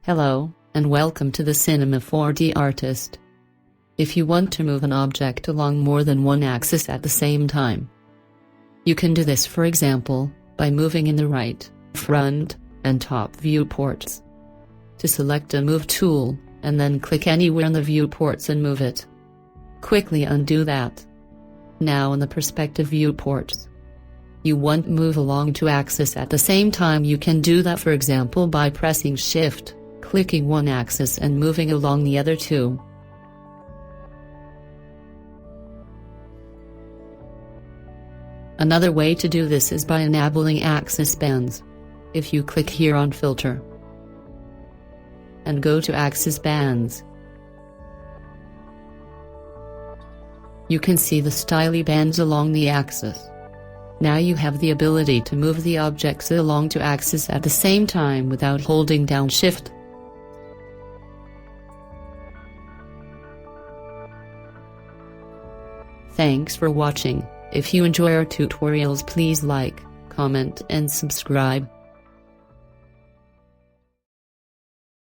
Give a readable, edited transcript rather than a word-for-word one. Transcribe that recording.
Hello, and welcome to the Cinema 4D Artist. If you want to move an object along more than one axis at the same time, you can do this, for example, by moving in the right, front, and top viewports. To select a Move tool, and then click anywhere in the viewports and move it. Quickly undo that. Now in the perspective viewports, you want to move along two axes at the same time. You can do that, for example, by pressing Shift, clicking one axis and moving along the other two. Another way to do this is by enabling axis bands. If you click here on Filter and go to Axis Bands, you can see the styly bands along the axis. Now you have the ability to move the objects along two axes at the same time without holding down Shift. Thanks for watching. If you enjoy our tutorials, please like, comment and subscribe.